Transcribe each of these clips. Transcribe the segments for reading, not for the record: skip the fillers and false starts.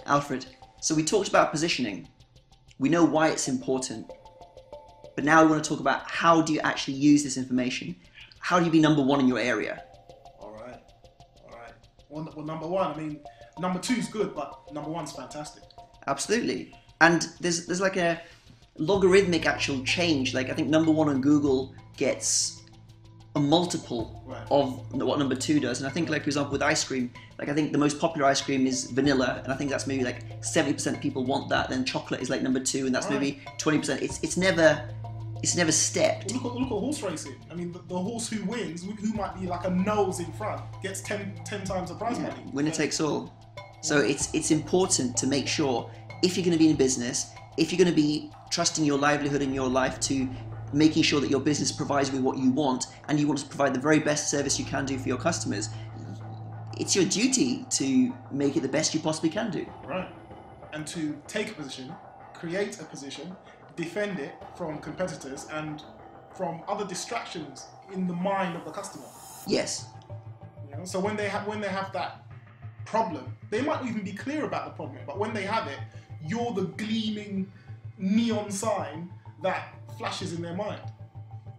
Alfred, so we talked about positioning. We know why it's important. But now we want to talk about how do you actually use this information? How do you be number one in your area? All right. Well, number one, I mean, number two is good, but number one's fantastic. Absolutely. And there's like a logarithmic actual change. Like I think number one on Google gets a multiple of what number two does. And I think, like, for example, with ice cream, like I think the most popular ice cream is vanilla, and I think that's maybe like 70% of people want that. Then chocolate is like number two, and that's maybe 20%. It's never stepped. Well, look at horse racing. I mean, the horse who wins, who might be like a nose in front, gets 10 times the prize money. Winner takes all. So it's important to make sure, if you're going to be in business, if you're going to be trusting your livelihood and your life to making sure that your business provides you with what you want, and you want to provide the very best service you can do for your customers, it's your duty to make it the best you possibly can do. Right. And to take a position, create a position, defend it from competitors and from other distractions in the mind of the customer. Yes. You know? So when they have that problem, they might even be clear about the problem, but when they have it, you're the gleaming neon sign that flashes in their mind.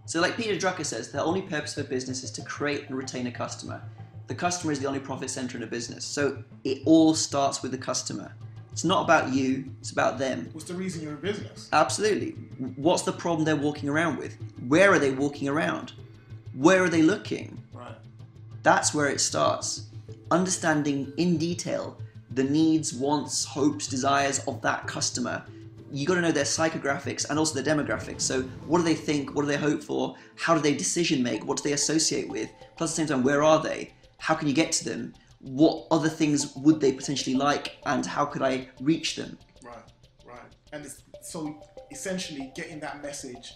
So like Peter Drucker says, the only purpose of a business is to create and retain a customer. The customer is the only profit center in a business. So it all starts with the customer. It's not about you, it's about them. What's the reason you're in business? Absolutely. What's the problem they're walking around with? Where are they walking around? Where are they looking? Right. That's where it starts. Understanding in detail the needs, wants, hopes, desires of that customer. You got to know their psychographics and also their demographics. So what do they think? What do they hope for? How do they decision make? What do they associate with? Plus at the same time, where are they? How can you get to them? What other things would they potentially like, and how could I reach them? Right. And so essentially getting that message,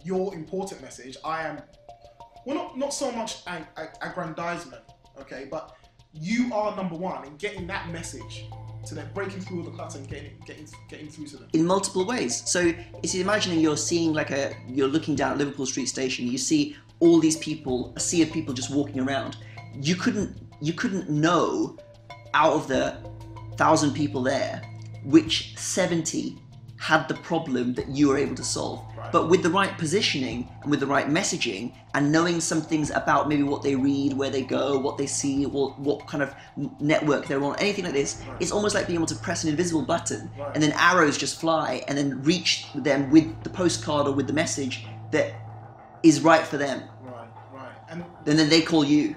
your important message, not so much aggrandizement, okay, but you are number one in getting that message to them, breaking through all the clutter and getting through to them. In multiple ways. So it's imagining you're seeing you're looking down at Liverpool Street Station, you see all these people, a sea of people just walking around. You couldn't know out of the 1,000 people there which 70 had the problem that you were able to solve. Right. But with the right positioning and with the right messaging and knowing some things about maybe what they read, where they go, what they see, what kind of network they're on, anything like this, it's almost like being able to press an invisible button and then arrows just fly and then reach them with the postcard or with the message that is right for them. Right. And then they call you.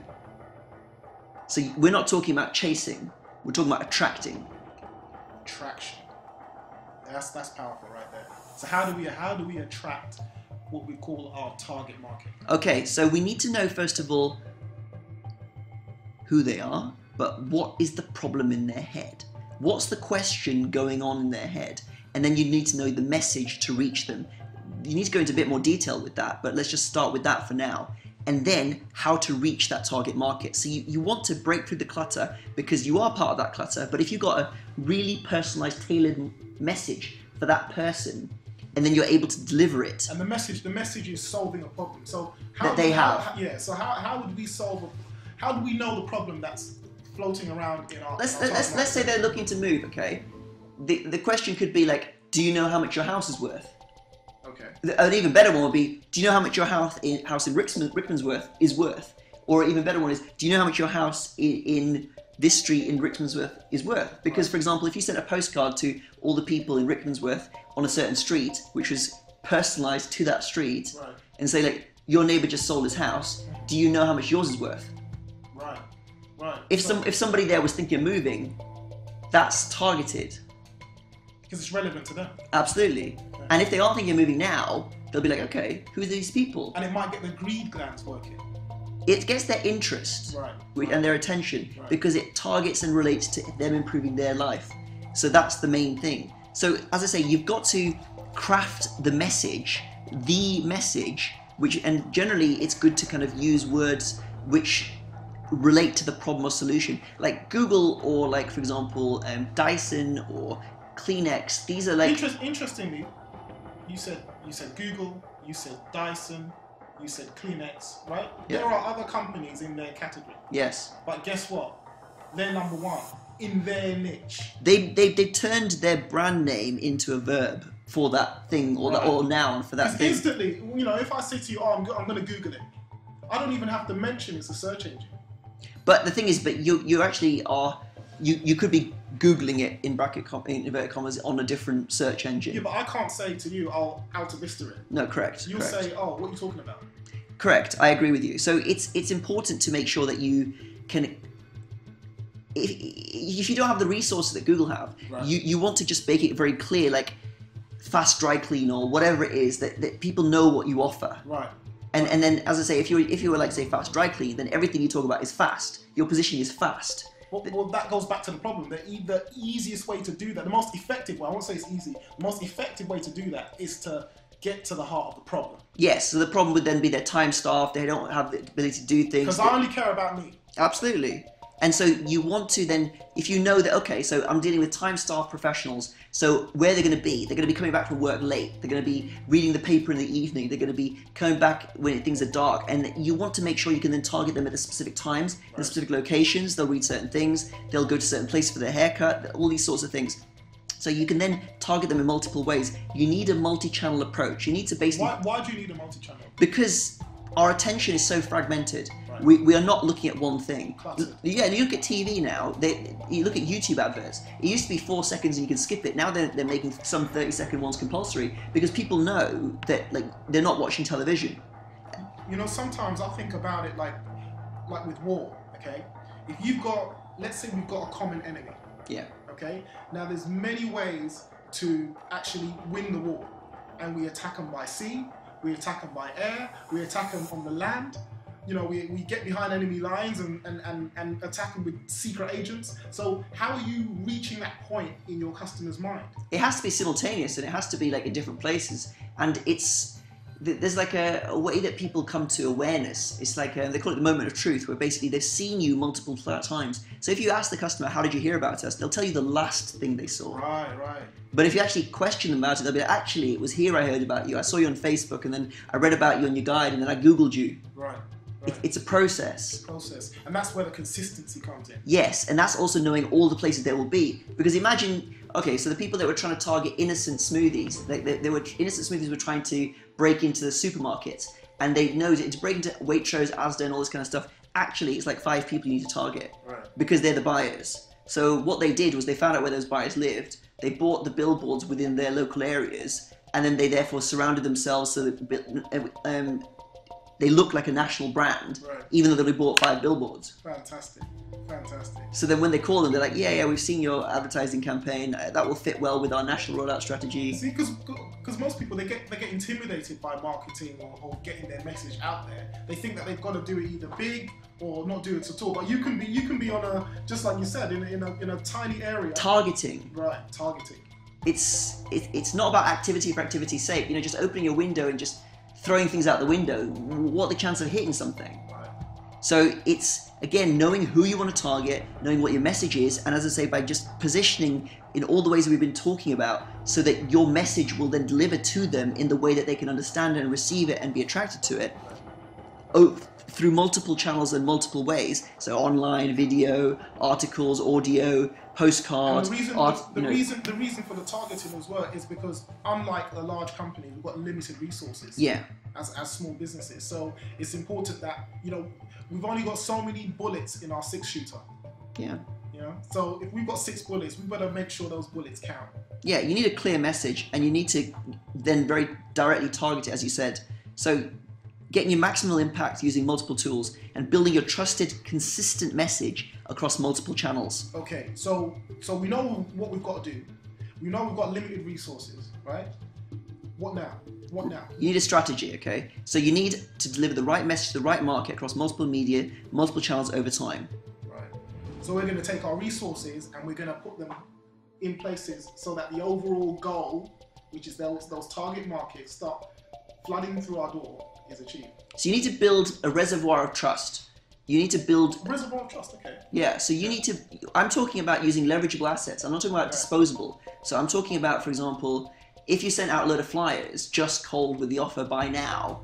So we're not talking about chasing, we're talking about attracting. Attraction. That's powerful right there. So how do we attract what we call our target market? Okay, so we need to know first of all who they are, but what is the problem in their head? What's the question going on in their head? And then you need to know the message to reach them. You need to go into a bit more detail with that, but let's just start with that for now. And then how to reach that target market. So you want to break through the clutter because you are part of that clutter, but if you've got a really personalized, tailored message for that person, and then you're able to deliver it. And the message is solving a problem. So how do we know the problem that's floating around in our let's say they're looking to move, okay? The question could be like, do you know how much your house is worth? Okay. An even better one would be, do you know how much your house in Rickmansworth is worth? Or an even better one is, do you know how much your house in this street in Rickmansworth is worth? Because, for example, if you sent a postcard to all the people in Rickmansworth on a certain street, which was personalised to that street, and say, like, your neighbour just sold his house, do you know how much yours is worth? Right. If somebody there was thinking of moving, that's targeted. Because it's relevant to them. Absolutely. Okay. And if they are thinking of moving now, they'll be like, okay, who are these people? And it might get the greed glands working. It gets their interest and their attention because it targets and relates to them improving their life. So that's the main thing. So as I say, you've got to craft the message, and generally it's good to kind of use words which relate to the problem or solution. Like Google or like, for example, Dyson or Kleenex. These are like... Interestingly, you said Google, you said Dyson, you said Kleenex, right? Yeah. There are other companies in their category. Yes. But guess what? They're number one. in their niche. They turned their brand name into a verb for that thing, or or noun for that thing. Instantly, you know, if I say to you, "Oh, I'm going to Google it," I don't even have to mention it's a search engine. But the thing is, you actually are. You could be Googling it in inverted commas on a different search engine. Yeah, but I can't say to you, "I'll Alta Vista it." No, correct. You'll say, "Oh, what are you talking about?" Correct. I agree with you. So it's important to make sure that you can. If you don't have the resources that Google have, you want to just make it very clear, like fast dry clean or whatever it is that people know what you offer. Right. And then, as I say, if you were like say fast dry clean, then everything you talk about is fast. Your positioning is fast. Well, that goes back to the problem. The easiest way to do that, the most effective way, I won't say it's easy, the most effective way to do that is to get to the heart of the problem. Yes, so the problem would then be they're time starved, they don't have the ability to do things. Because I only care about me. Absolutely. And so you want to then, if you know that, okay, so I'm dealing with time-starved professionals, so where they're going to be? They're going to be coming back from work late. They're going to be reading the paper in the evening. They're going to be coming back when things are dark. And you want to make sure you can then target them at the specific times, in the specific locations. They'll read certain things. They'll go to certain places for their haircut, all these sorts of things. So you can then target them in multiple ways. You need a multi-channel approach. You need to basically... Why do you need a multi-channel? Because our attention is so fragmented. Right. We are not looking at one thing. Classic. Yeah, and you look at TV now, you look at YouTube adverts, it used to be 4 seconds and you can skip it. Now they're making some 30-second ones compulsory because people know that they're not watching television. You know, sometimes I think about it like with war, okay? If you've got, let's say we've got a common enemy. Yeah. Okay? Now there's many ways to actually win the war. And we attack them by sea, we attack them by air, we attack them on the land. You know, we get behind enemy lines and attack them with secret agents. So how are you reaching that point in your customer's mind? It has to be simultaneous and it has to be like in different places. And there's like a way that people come to awareness. It's like they call it the moment of truth, where basically they've seen you multiple times. So if you ask the customer, how did you hear about us? They'll tell you the last thing they saw. Right. But if you actually question them about it, they'll be like, actually, it was here I heard about you. I saw you on Facebook and then I read about you on your guide and then I Googled you. Right. It's a process. And that's where the consistency comes in. Yes, and that's also knowing all the places there will be. Because imagine, okay, so the people that were trying to target innocent smoothies, innocent smoothies were trying to break into the supermarkets, and they know that to break into Waitrose, Asda, and all this kind of stuff, actually it's like 5 people you need to target. Right. Because they're the buyers. So what they did was they found out where those buyers lived, they bought the billboards within their local areas, and then they therefore surrounded themselves so that they look like a national brand, even though they bought 5 billboards. Fantastic. So then when they call them, they're like, yeah, we've seen your advertising campaign. That will fit well with our national rollout strategy. See, because most people, they get intimidated by marketing or getting their message out there. They think that they've got to do it either big or not do it at all. But you can be on a, just like you said, in a tiny area. Targeting. Right, targeting. It's not about activity for activity's sake. You know, just opening a window and just throwing things out the window. What are the chances of hitting something? Right. So it's, again, knowing who you want to target, knowing what your message is, and as I say, by just positioning in all the ways we've been talking about, so that your message will then deliver to them in the way that they can understand and receive it and be attracted to it, through multiple channels and multiple ways. So online, video, articles, audio, postcards. And the reason for the targeting as well is because, unlike a large company, we've got limited resources. Yeah. As small businesses, so it's important that, you know, we've only got so many bullets in our 6-shooter. Yeah. You know, so if we've got 6 bullets, we better make sure those bullets count. Yeah, you need a clear message, and you need to then very directly target it, as you said. So getting your maximal impact using multiple tools and building your trusted, consistent message across multiple channels. Okay, so we know what we've got to do. We know we've got limited resources, right? What now? You need a strategy, okay? So you need to deliver the right message to the right market across multiple media, multiple channels over time. Right. So we're going to take our resources and we're going to put them in places so that the overall goal, which is those target markets, start flooding through our door, is achieved. So you need to build a reservoir of trust. You need to build... Reservoir of trust, okay. Yeah, so you need to... I'm talking about using leverageable assets. I'm not talking about disposable. So I'm talking about, for example, if you sent out a load of flyers, just cold with the offer buy now,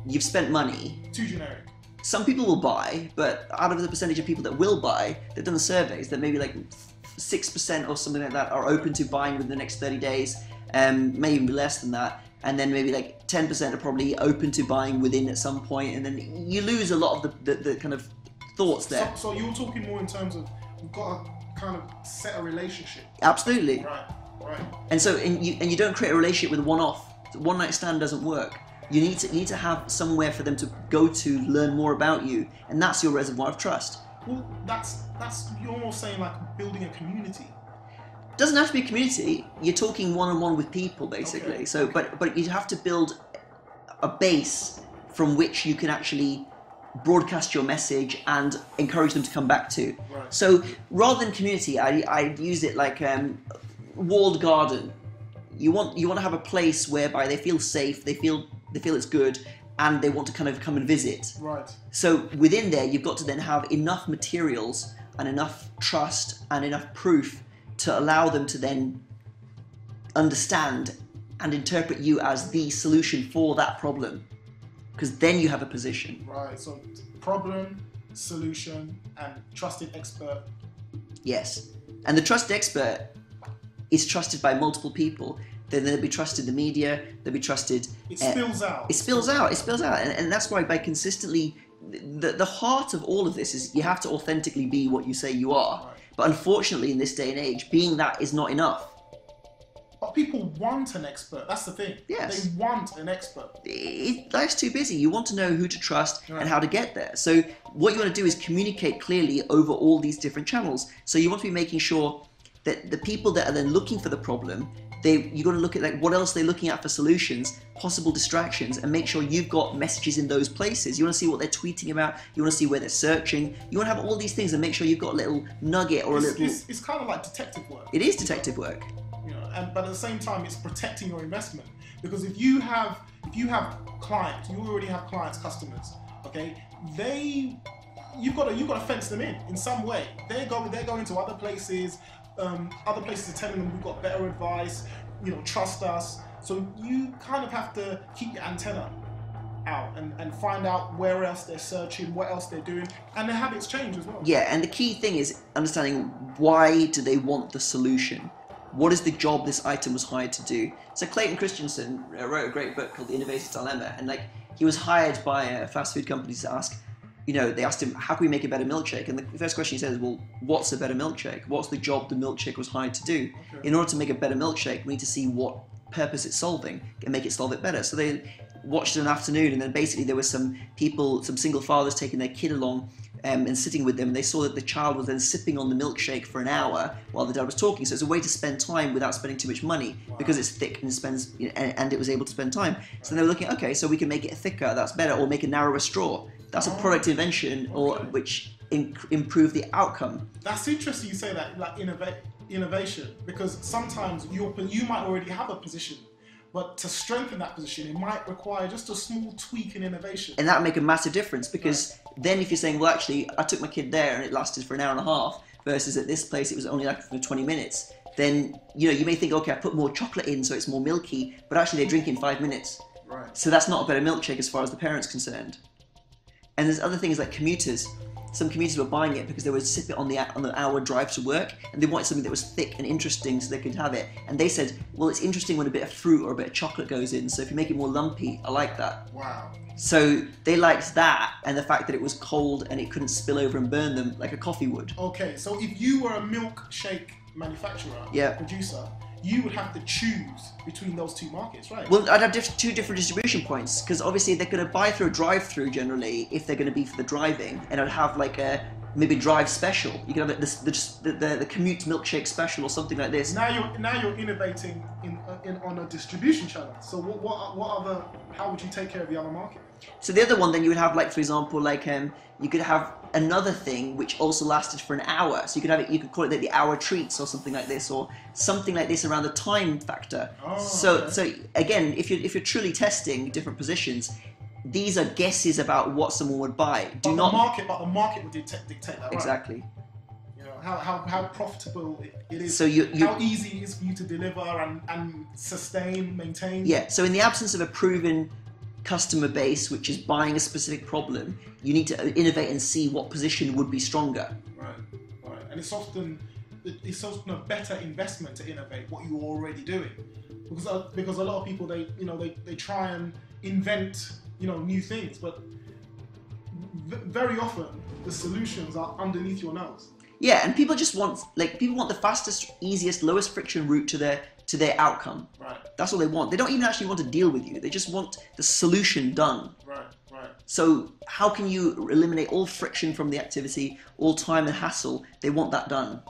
you've spent money. Too generic. some people will buy, but out of the percentage of people that will buy, they've done the surveys that maybe like 6% or something like that are open to buying within the next 30 days, maybe even less than that. And then maybe like 10% are probably open to buying within at some point, and then you lose a lot of the kind of thoughts there. So you're talking more in terms of we've got to kind of set a relationship. Absolutely. Right. And so you don't create a relationship with a one-off. One night stand doesn't work. You need to have somewhere for them to go to learn more about you, and that's your reservoir of trust. Well, that's you're almost saying like building a community. Doesn't have to be a community. You're talking one-on-one with people, basically. Okay. So, but you have to build a base from which you can actually broadcast your message and encourage them to come back to. Right. So, rather than community, I use it like walled garden. You want to have a place whereby they feel safe, they feel it's good, and they want to kind of come and visit. Right. So within there, you've got to then have enough materials and enough trust and enough proof to allow them to then understand and interpret you as the solution for that problem. Because then you have a position. Right. So problem, solution, and trusted expert. Yes. And the trusted expert is trusted by multiple people. Then they'll be trusted the media, they'll be trusted... It spills out. It spills out. And that's why by consistently... The heart of all of this is you have to authentically be what you say you are. Right. But unfortunately, in this day and age, being that is not enough. But people want an expert. That's the thing. Yes. They want an expert. Life's too busy. You want to know who to trust Right. and how to get there. So what you want to do is communicate clearly over all these different channels. So you want to be making sure that the people that are then looking for the problem, you've got to look at like what else they're looking at for solutions, possible distractions, and make sure you've got messages in those places. You want to see what they're tweeting about. You want to see where they're searching. You want to have all these things and make sure you've got a little nugget or a little... It's kind of like detective work. It is detective work. You know, but at the same time, it's protecting your investment, because if you have clients, you already have clients, customers. Okay, you've got to fence them in some way. They're going to other places. Other places are telling them we've got better advice. You know, trust us. So you kind of have to keep your antenna out and find out where else they're searching, what else they're doing, and their habits change as well. Yeah, and the key thing is understanding why do they want the solution. What is the job this item was hired to do? So Clayton Christensen wrote a great book called The Innovator's Dilemma, and like he was hired by a fast food company to ask, they asked him, how can we make a better milkshake? And the first question he says is, well, what's a better milkshake? What's the job the milkshake was hired to do? Okay. In order to make a better milkshake, we need to see what purpose it's solving and make it solve it better. So they watched it an afternoon, and then basically there were some people, some single fathers taking their kid along and sitting with them, and they saw that the child was then sipping on the milkshake for an hour while the dad was talking. So it's a way to spend time without spending too much money. Wow. Because it's thick and and it was able to spend time. Right. So they were looking, okay, so we can make it thicker, that's better, or make a narrower straw. That's a product invention, or which improve the outcome. That's interesting you say that, like innovation, because sometimes you might already have a position, but to strengthen that position, it might require just a small tweak in innovation. And that would make a massive difference, because then if you're saying, well, actually, I took my kid there and it lasted for an hour and a half, versus at this place it was only like for 20 minutes, then you may think, okay, I put more chocolate in so it's more milky, but actually they drink in 5 minutes. Right. So that's not a better milkshake as far as the parent's concerned. And there's other things like commuters. Some commuters were buying it because they would sip it on the hour drive to work, and they wanted something that was thick and interesting so they could have it. And they said, well, it's interesting when a bit of fruit or a bit of chocolate goes in, so if you make it more lumpy, I like that. Wow. So they liked that, and the fact that it was cold and it couldn't spill over and burn them like a coffee would. Okay, so if you were a milkshake manufacturer, producer, you would have to choose between those two markets, right? Well, I'd have two different distribution points, because obviously they're going to buy through a drive-through generally if they're going to be for the driving, and I'd have like a maybe drive special. You can have the commute milkshake special or something like this. Now you're innovating on a distribution channel. So what other? How would you take care of the other market? So the other one, then you would have, like, for example, like you could have another thing which also lasted for an hour. So you could have it. You could call it like the hour treats or something like this, or something like this around the time factor. Oh, so again, if you're truly testing different positions, these are guesses about what someone would buy. But the market would dictate that, right? Exactly. You know how profitable it is. So how easy it is for you to deliver and sustain, maintain. Yeah. So in the absence of a proven customer base which is buying a specific problem, you need to innovate and see what position would be stronger. Right. And it's often a better investment to innovate what you're already doing, because a lot of people they try and invent new things, but very often the solutions are underneath your nose. Yeah, and people just want the fastest, easiest, lowest friction route to their outcome. Right. That's all they want. They don't even actually want to deal with you. They just want the solution done. Right. So how can you eliminate all friction from the activity, all time and hassle? They want that done.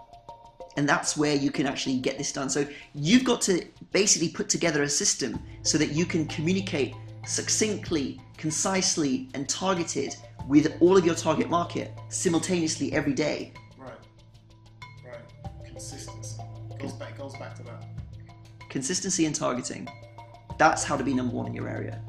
And that's where you can actually get this done. So you've got to basically put together a system so that you can communicate succinctly, concisely, and targeted with all of your target market simultaneously every day. Right. Consistency. Goes back to that. Consistency and targeting. That's how to be number one in your area.